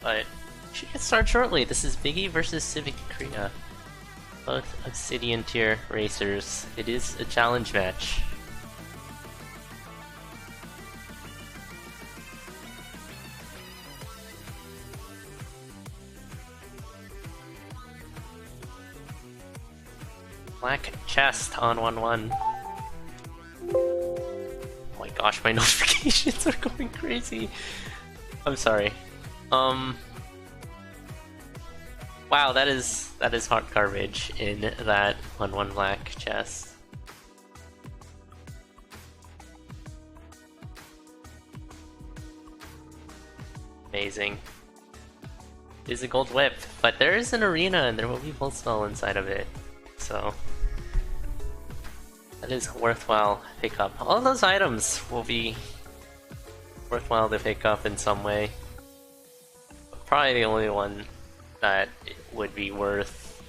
But we should get started shortly. This is Biggie versus Sivcria. Both Obsidian tier racers. It is a challenge match. Black chest on 1-1. Oh my gosh, my notifications are going crazy. I'm sorry. Wow, that is hot garbage in that 1-1 black chest. Amazing. It is a gold whip, but there is an arena and there will be pulse spell inside of it. So that is worthwhile pick up. All those items will be worthwhile to pick up in some way. But probably the only one that would be worth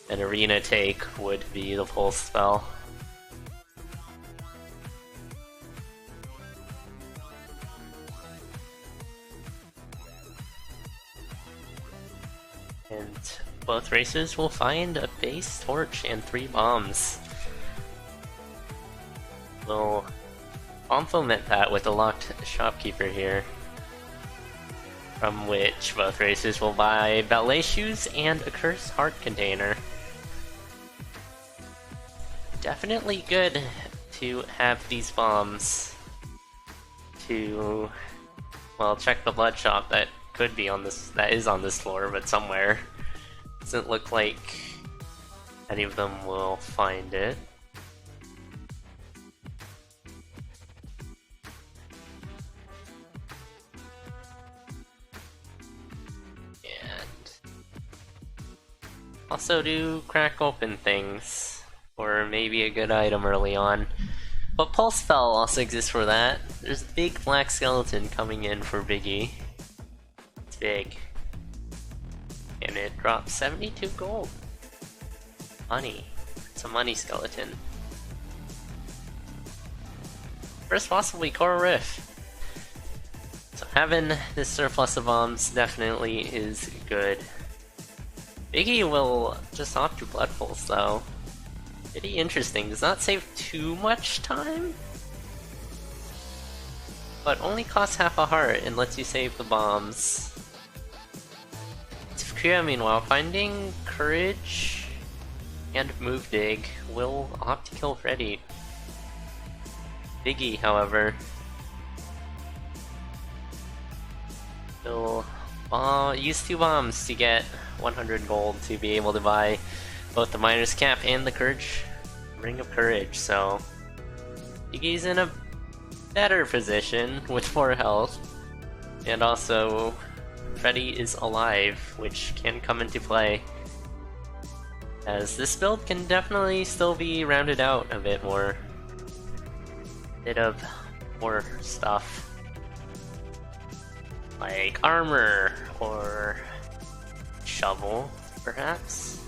an arena take would be the pulse spell. And both races will find a base torch and 3 bombs. We'll complement that with a locked shopkeeper here, from which both races will buy ballet shoes and a cursed heart container. Definitely good to have these bombs to, well, check the blood shop that could be on this, that is on this floor, but somewhere. Doesn't look like any of them will find it. And also do crack open things, or maybe a good item early on. But pulse spell also exists for that. There's a big black skeleton coming in for Biggie. It's big. And it drops 72 gold. Money. It's a money skeleton. First possibly Coral Rift. So having this surplus of bombs definitely is good. Biggie will just opt to Blood Pulse though. Pretty interesting. Does not save too much time, but only costs half a heart and lets you save the bombs. Sivcria, meanwhile, finding Courage and Move Dig, will opt to kill Freddy. Biggie, however, will use 2 bombs to get 100 gold to be able to buy both the Miner's Cap and the Courage Ring of Courage, so Biggie's in a better position with 4 health, and also Freddy is alive, which can come into play, as this build can definitely still be rounded out a bit more. Bit of more stuff, like armor or shovel, perhaps.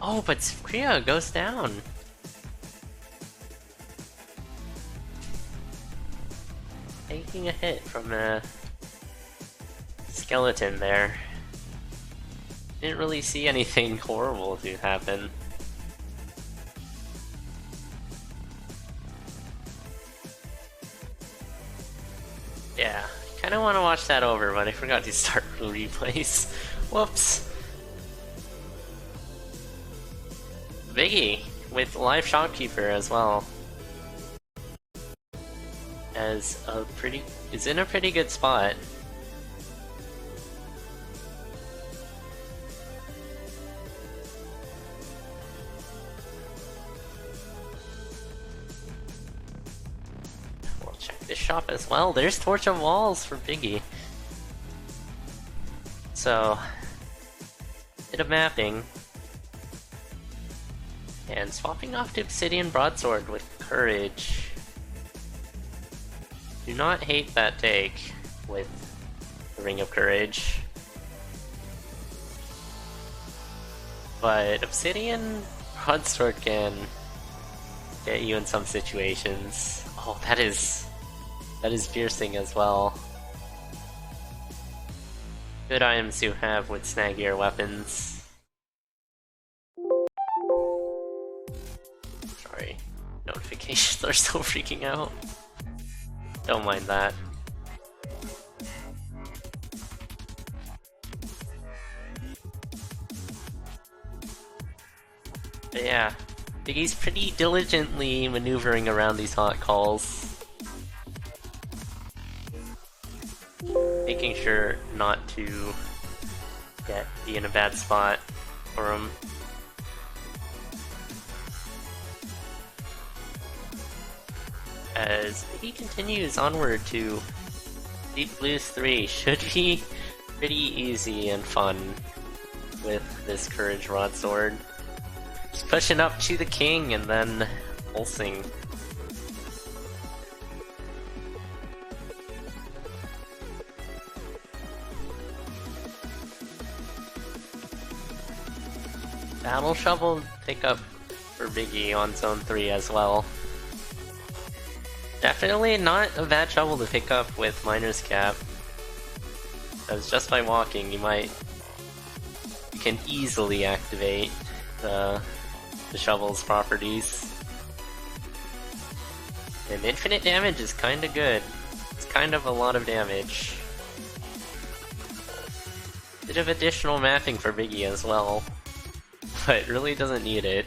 Oh, but Sivcria goes down. Taking a hit from a skeleton there. Didn't really see anything horrible to happen. Yeah, kinda wanna watch that over, but I forgot to start replays. Whoops. Biggie with live shopkeeper as well. Is in a pretty good spot. We'll check this shop as well. There's Torch of Walls for Biggie. So, bit of mapping. And swapping off to Obsidian Broadsword with Courage. Do not hate that take with the Ring of Courage. But Obsidian Broadsword can get you in some situations. Oh, that is That is piercing as well. Good items to have with snaggier weapons. Sorry, notifications are still freaking out. Don't mind that. But yeah, Biggie's pretty diligently maneuvering around these hot calls. Making sure not to be in a bad spot for him. As he continues onward to Deep Blues 3, should be pretty easy and fun with this Courage Broadsword. Just pushing up to the king and then pulsing. Battle Shovel pickup for Biggie on Zone 3 as well. Definitely not a bad shovel to pick up with Miner's Cap. Because just by walking, you can easily activate the shovel's properties. And infinite damage is kinda good. It's kind of a lot of damage. Bit of additional mapping for Biggie as well. But really doesn't need it.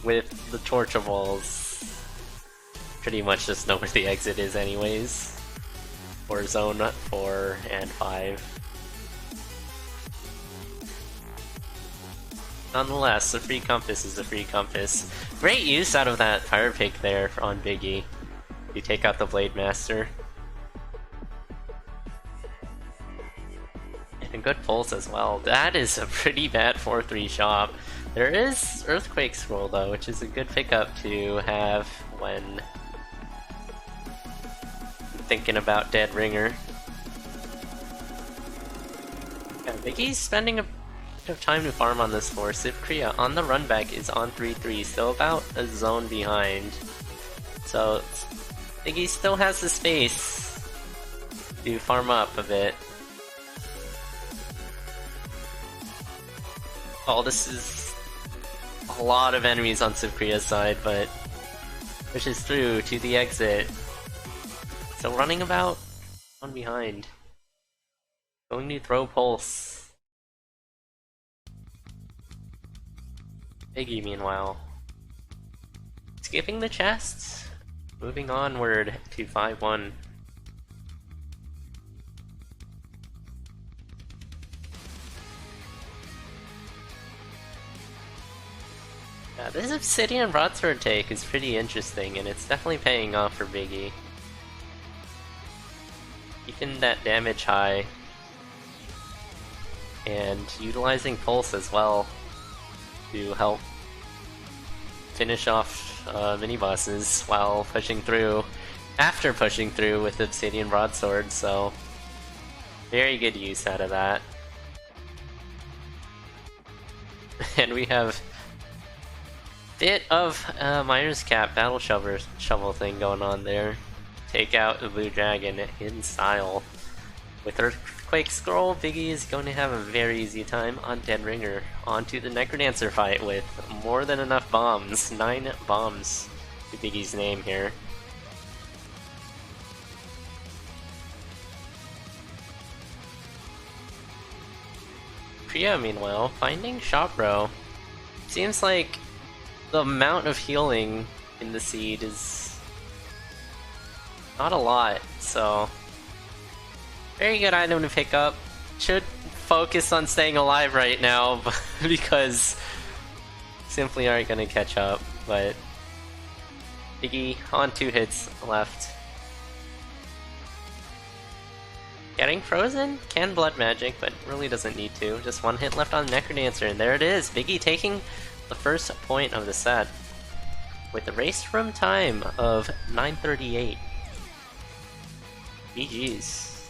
With the Torchables, pretty much just know where the exit is anyways. For Zone 4 and 5. Nonetheless, a free compass is a free compass. Great use out of that fire pick there on Biggie. You take out the Blade Master. And good pulse as well. That is a pretty bad 4-3 shop. There is Earthquake Scroll though, which is a good pickup to have when thinking about Dead Ringer. Yeah, Biggie's spending a bit of time to farm on this floor. Sivcria on the run back is on 3-3, still about a zone behind. So Biggie still has the space to farm up a bit. Oh, this is a lot of enemies on Sivcria's side, but pushes through to the exit. So running about one behind. Going to throw pulse. Biggie, meanwhile, skipping the chests, moving onward to 5-1. This Obsidian Broadsword take is pretty interesting, and it's definitely paying off for Biggie. Keeping that damage high, and utilizing Pulse as well to help finish off mini-bosses while pushing through, after pushing through with Obsidian Broadsword, so very good use out of that. And we have bit of Miner's Cap Battle Shovel thing going on there. Take out the Blue Dragon in style. With Earthquake Scroll, Biggie is going to have a very easy time on Dead Ringer. Onto the Necrodancer fight with more than enough bombs. 9 bombs to Biggie's name here. Priya, meanwhile, finding Shopbro. Seems like the amount of healing in the seed is not a lot, so very good item to pick up. Should focus on staying alive right now because simply aren't going to catch up, but Biggie on 2 hits left. Getting frozen? Can blood magic, but really doesn't need to. Just 1 hit left on Necrodancer, and there it is! Biggie taking the first point of the set with a race room time of 9:38. GG's.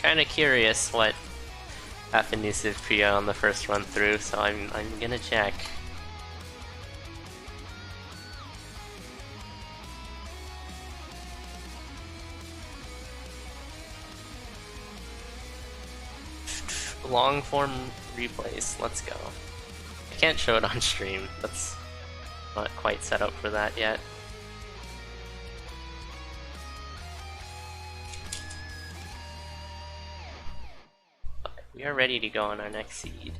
kinda curious what happened to Sivcria on the first run through, so I'm gonna check. Long form replays, let's go. I can't show it on stream, that's not quite set up for that yet. We are ready to go on our next seed.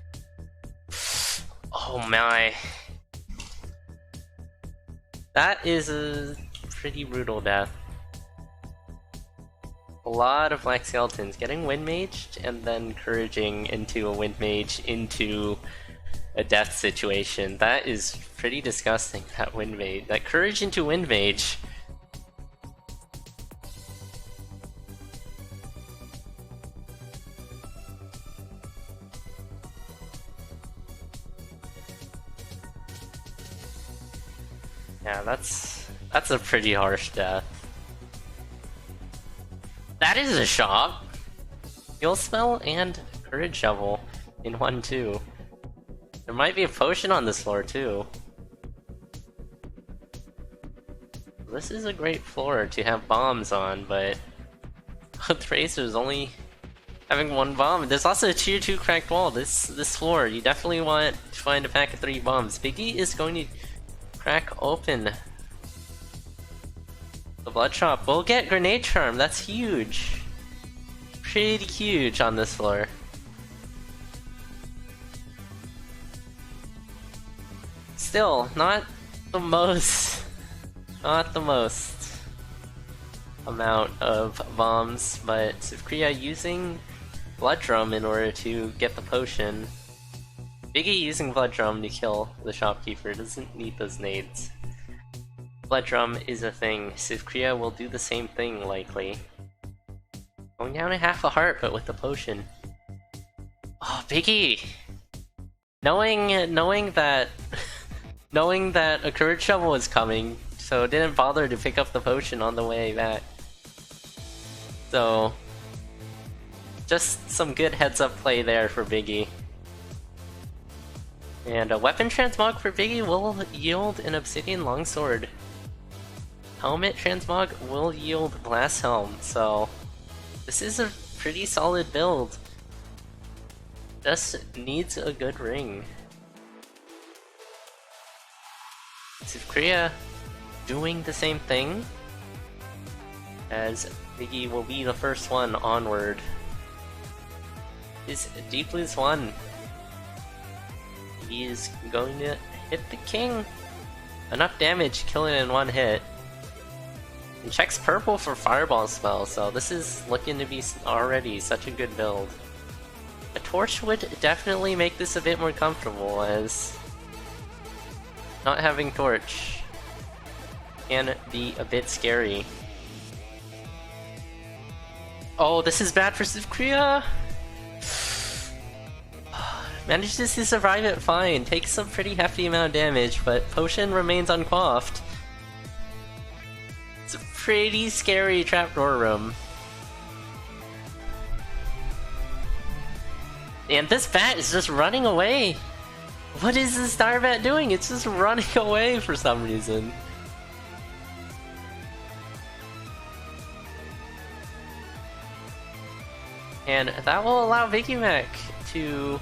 Oh my. That is a pretty brutal death. A lot of Black Skeletons getting Wind Maged and then Couraging into a Wind Mage into a death situation. That is pretty disgusting, that Wind Mage. That Courage into Wind Mage. Yeah, that's a pretty harsh death. That is a shop! Heal Spell and Courage Shovel in 1-2. There might be a potion on this floor too. This is a great floor to have bombs on, but with Racers only having one bomb. There's also a tier 2 cracked wall. This floor, you definitely want to find a pack of 3 bombs. Biggie is going to crack open the Blood Shop. We'll get Grenade Charm, that's huge. Pretty huge on this floor. Still, not the most amount of bombs, but Sivcria using Blood Drum in order to get the potion. Biggie using Blood Drum to kill the shopkeeper doesn't need those nades. Blood Drum is a thing. Sivcria will do the same thing, likely. Going down to half a heart, but with the potion. Oh, Biggie! Knowing that a Courage Shovel was coming, so didn't bother to pick up the potion on the way back. So, just some good heads-up play there for Biggie. And a Weapon Transmog for Biggie will yield an Obsidian Longsword. Helmet Transmog will yield Glass Helm, so this is a pretty solid build. Just needs a good ring. Sivcria doing the same thing, as Biggie will be the first one onward. Is Deep Blues 1. He is going to hit the king. Enough damage, kill it in one hit. And checks purple for Fireball spell, so this is looking to be already such a good build. A torch would definitely make this a bit more comfortable, as not having torch can be a bit scary. Oh, this is bad for Sivcria! Manages to survive it fine, takes some pretty hefty amount of damage, but potion remains unquaffed. It's a pretty scary trapdoor room. And this bat is just running away! What is this Dire Bat doing? It's just running away for some reason. And that will allow biggiemac to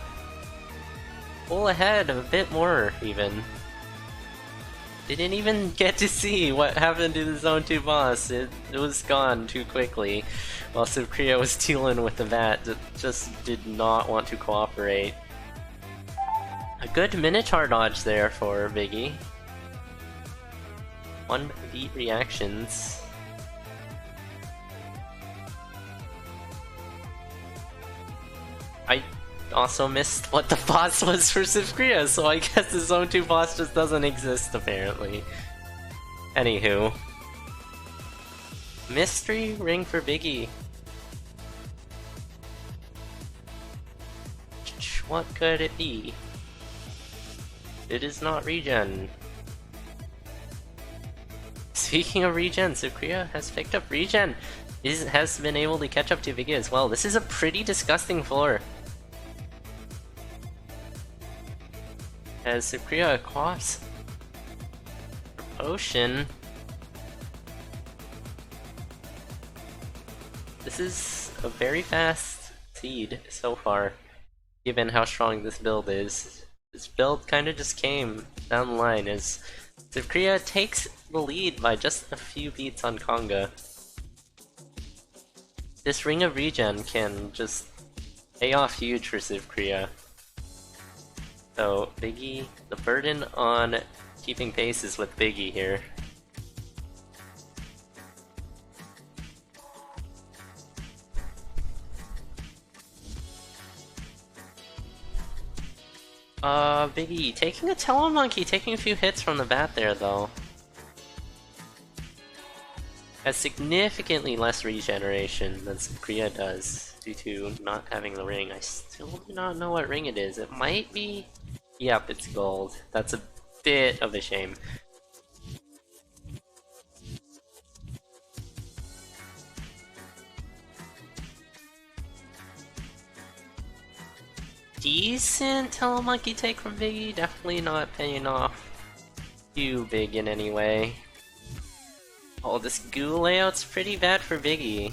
pull ahead a bit more, even. Didn't even get to see what happened to the Zone 2 boss. It was gone too quickly, while Sivcria was dealing with the bat that just did not want to cooperate. A good Minotaur dodge there for Biggie. 1 beat reactions. I also missed what the boss was for Sivcria, so I guess the Zone 2 boss just doesn't exist, apparently. Anywho. Mystery ring for Biggie. What could it be? It is not regen. Speaking of regen, Sivcria has picked up regen. has been able to catch up to Biggie as well. This is a pretty disgusting floor. As Sivcria quaffs her potion. This is a very fast seed so far, given how strong this build is. This build kind of just came down the line as Sivcria takes the lead by just a few beats on Conga. This Ring of Regen can just pay off huge for Sivcria. So Biggie, the burden on keeping pace is with Biggie here. Biggie taking a Telemonkey, taking a few hits from the bat there though. Has significantly less regeneration than Sivcria does due to not having the ring. I still do not know what ring it is. It might be... Yep, it's gold. That's a bit of a shame. Decent Telemonkey take from Biggie, definitely not paying off too big in any way. Oh, this goo layout's pretty bad for Biggie.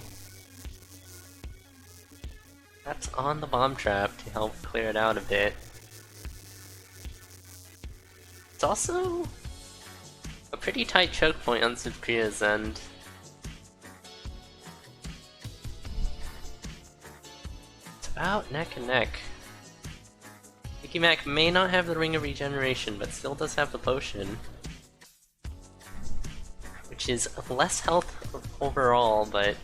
That's on the bomb trap to help clear it out a bit. It's also a pretty tight choke point on Sivcria's end. It's about neck and neck. Biggiemac may not have the Ring of Regeneration, but still does have the potion. Which is less health overall, but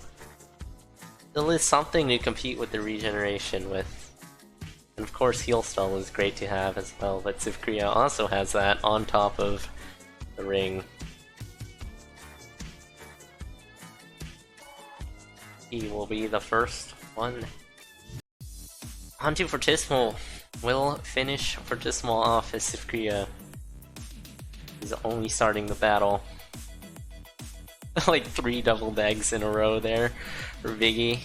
still is something to compete with the regeneration with. And of course Heal Spell is great to have as well, but Sivcria also has that on top of the ring. He will be the first one. Onto Fortissimo. Will finish Fortissimo off as Sivcria is only starting the battle. Like 3 double bags in a row there for Biggie.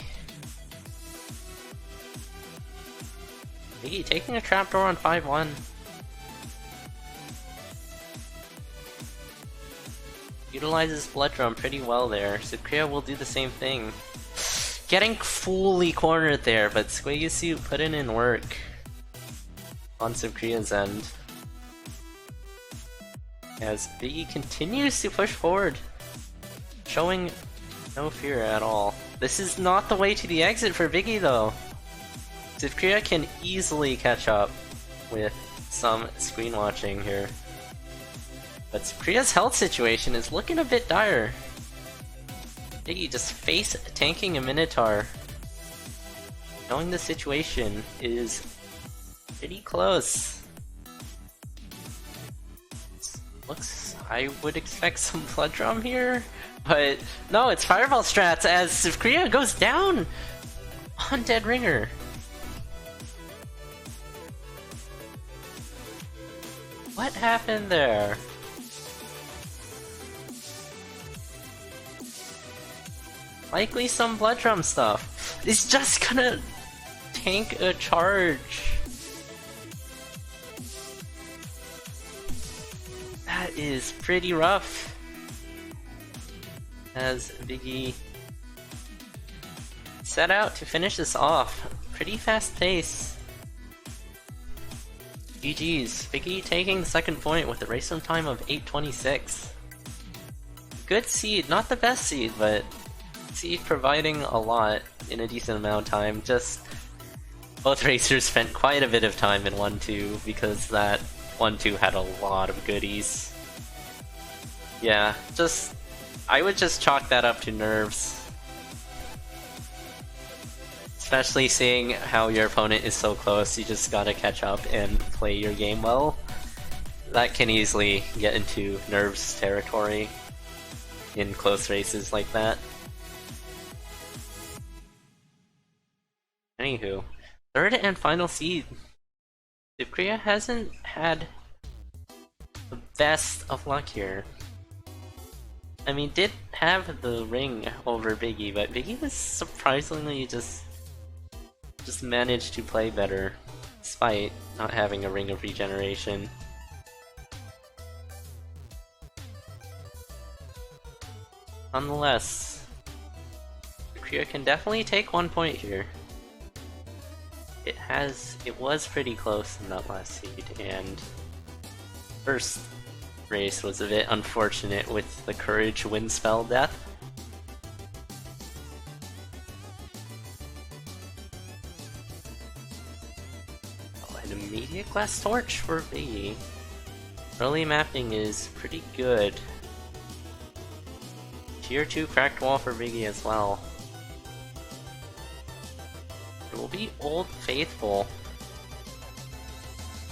Biggie taking a trapdoor on 5-1. Utilizes Blood Drum pretty well there. Sivcria will do the same thing. Getting fully cornered there, but Squiggy put in work on Sivcria's end. As Biggie continues to push forward, showing no fear at all. This is not the way to the exit for Biggie though. Sivcria can easily catch up with some screen watching here. But Sivcria's health situation is looking a bit dire. Biggie just face tanking a Minotaur. Knowing the situation is pretty close. Looks, I would expect some Blood Drum here, but no, it's Fireball strats as Sivcria goes down on Dead Ringer. What happened there? Likely some Blood Drum stuff. It's just gonna tank a charge. That is pretty rough. As Biggie set out to finish this off. Pretty fast pace. GG's. Biggie taking the second point with a race on time of 8:26. Good seed, not the best seed, but seed providing a lot in a decent amount of time. Just both racers spent quite a bit of time in 1-2 because that 1-2 had a lot of goodies. Yeah, I would just chalk that up to nerves. Especially seeing how your opponent is so close, you just gotta catch up and play your game well. That can easily get into nerves territory in close races like that. Anywho, third and final seed. Sivcria hasn't had the best of luck here. I mean, did have the ring over Biggie, but Biggie was surprisingly just managed to play better, despite not having a ring of regeneration. Nonetheless, Sivcria can definitely take 1 point here. It was pretty close in that last seed, and first race was a bit unfortunate with the Courage wind spell death. Oh, an immediate glass torch for Biggie. Early mapping is pretty good. Tier 2 cracked wall for Biggie as well. It will be Old Faithful.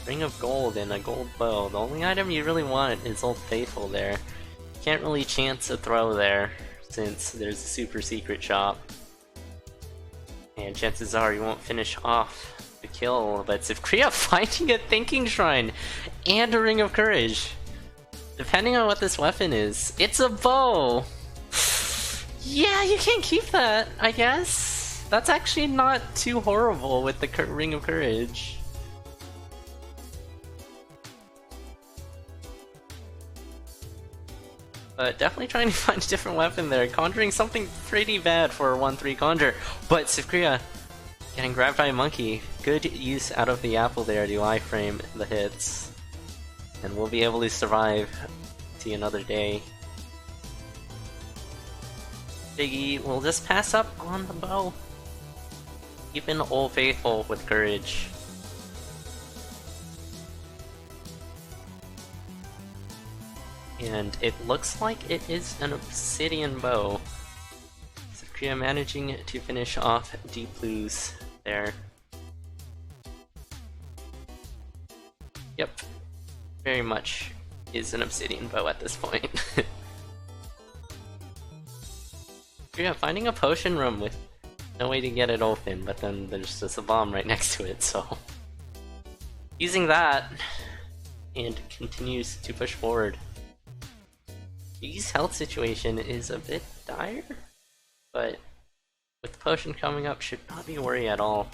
Ring of Gold and a gold bow. The only item you really want is Old Faithful there. Can't really chance a throw there, since there's a super secret shop. And chances are you won't finish off the kill, but Sivcria finding a Thinking Shrine and a Ring of Courage. Depending on what this weapon is, it's a bow! Yeah, you can't keep that, I guess. That's actually not too horrible with the Ring of Courage. But definitely trying to find a different weapon there, conjuring something pretty bad for a 1-3 conjure. But Sivcria getting grabbed by a monkey. Good use out of the apple there to iframe the hits. And we'll be able to survive to another day. Biggie will just pass up on the bow. Even Old Faithful with Courage. And it looks like it is an obsidian bow. Sivcria managing to finish off Deep Blues there. Yep, very much is an obsidian bow at this point. Yeah, finding a potion room with no way to get it open, but then there's just a bomb right next to it, so... Using that, and continues to push forward. Biggie's health situation is a bit dire, but with the potion coming up, should not be a worry at all.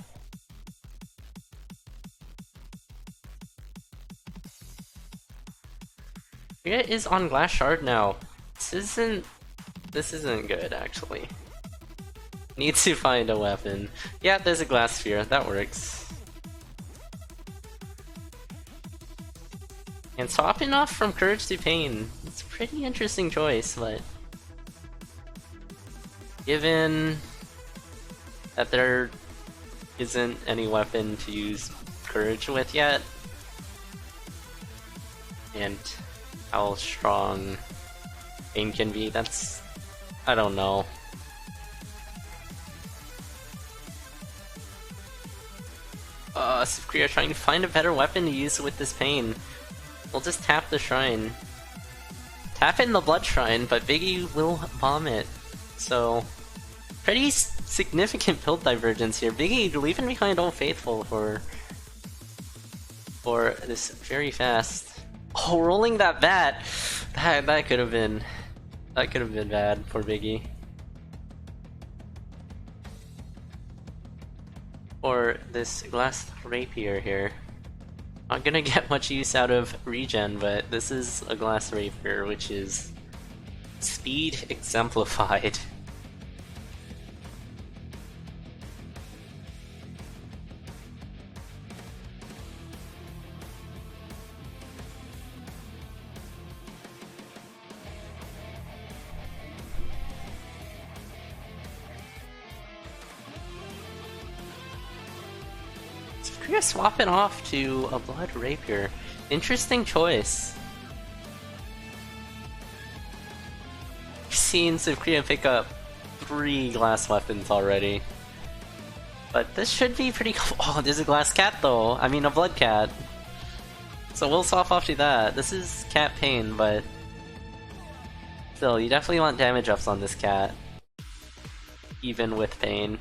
Sivcria is on Glass Shard now. This isn't good, actually. Needs to find a weapon. Yeah, there's a glass sphere, that works. And swapping off from Courage to Pain. It's a pretty interesting choice, but... given that there isn't any weapon to use Courage with yet, and how strong Pain can be, that's... I don't know. Sivcria trying to find a better weapon to use with this Pain. We'll just tap the shrine. Tap in the blood shrine, but Biggie will bomb it. So, pretty significant build divergence here. Biggie leaving behind Old Faithful for this very fast. Oh, rolling that bat! That could have been bad for Biggie. Or this glass rapier here. Not gonna get much use out of regen, but this is a glass rapier, which is speed exemplified. Sivcria swapping off to a blood rapier. Interesting choice. I've seen Sivcria pick up 3 glass weapons already. But this should be pretty cool. Oh, there's a glass cat though. I mean a blood cat. So we'll swap off to that. This is cat Pain, but still, you definitely want damage ups on this cat. Even with Pain.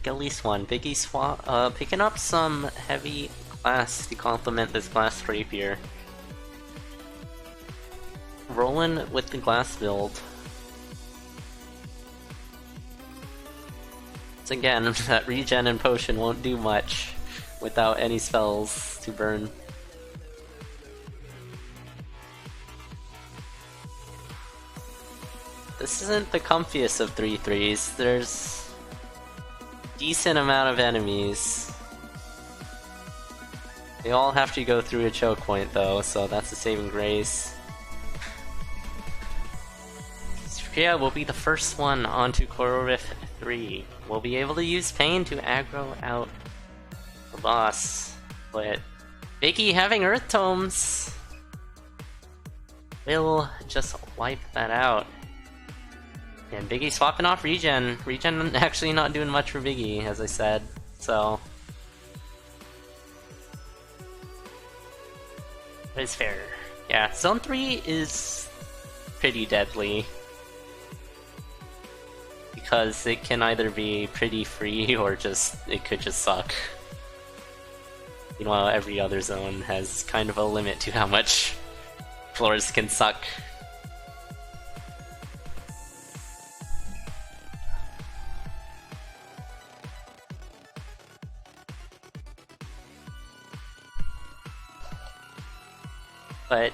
At least one. Biggie picking up some heavy glass to complement this glass rapier. rolling with the glass build. Once again, that regen and potion won't do much without any spells to burn. This isn't the comfiest of 3-3s. There's a decent amount of enemies. They all have to go through a choke point though, so that's a saving grace. Sivcria will be the first one onto CoNDOR X 3. We'll be able to use Pain to aggro out the boss, but Biggie having Earth Tomes will just wipe that out. And Biggie swapping off regen. Regen actually not doing much for Biggie, as I said, so... But it's fair. Yeah, Zone 3 is pretty deadly. Because it can either be pretty free or just, it could just suck. Meanwhile, every other zone has kind of a limit to how much floors can suck. But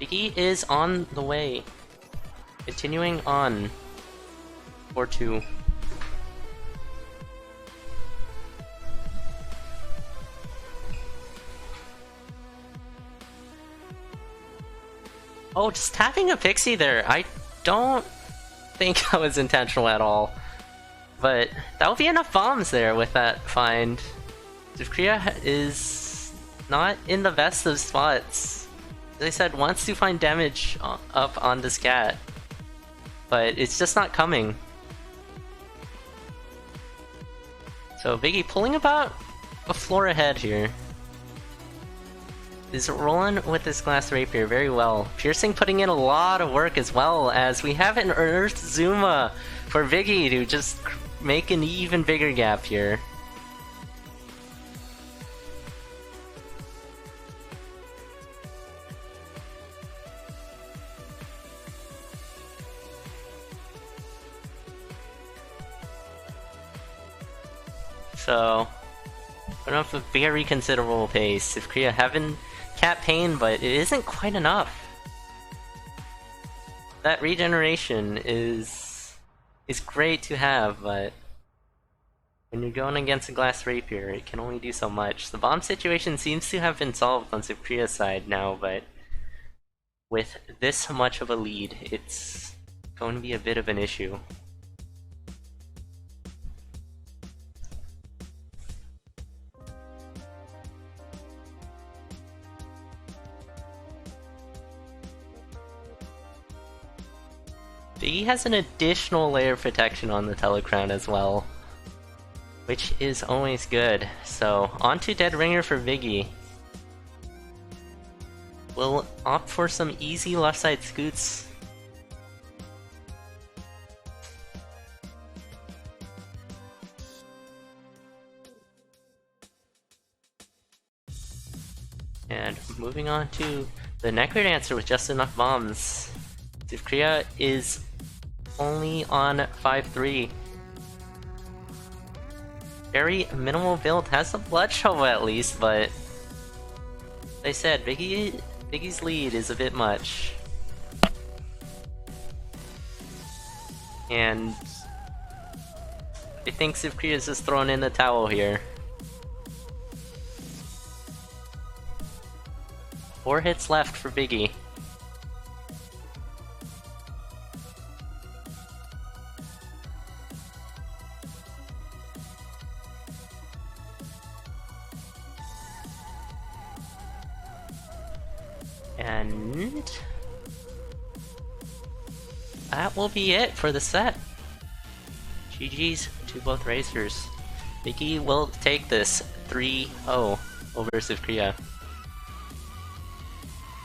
Biggie is on the way. Continuing on. 4-2. Oh, just tapping a pixie there. I don't think that was intentional at all. But that would be enough bombs there with that find. Sivcria is not in the best of spots. As I said, wants to find damage up on this cat, but it's just not coming. So Biggie pulling about a floor ahead here. Is rolling with this glass rapier very well. Piercing putting in a lot of work as well, as we have an Earth Zuma for Biggie to just make an even bigger gap here. So, putting up a very considerable pace. Sivcria having cat pain, but it isn't quite enough. That regeneration is great to have, but when you're going against a glass rapier, it can only do so much. The bomb situation seems to have been solved on Sivcria's side now, but with this much of a lead, it's going to be a bit of an issue. Biggie has an additional layer of protection on the Telecrown as well, which is always good. So, onto Dead Ringer for Biggie. We'll opt for some easy left side scoots. And moving on to the Necrodancer with just enough bombs. Sivcria is only on 5-3. Very minimal build, has a blood shovel at least, but as I said, Biggie's lead is a bit much. And I think Sivcria is just throwing in the towel here. 4 hits left for Biggie. And that will be it for the set. GG's to both racers. Biggie will take this 3-0 over Sivcria.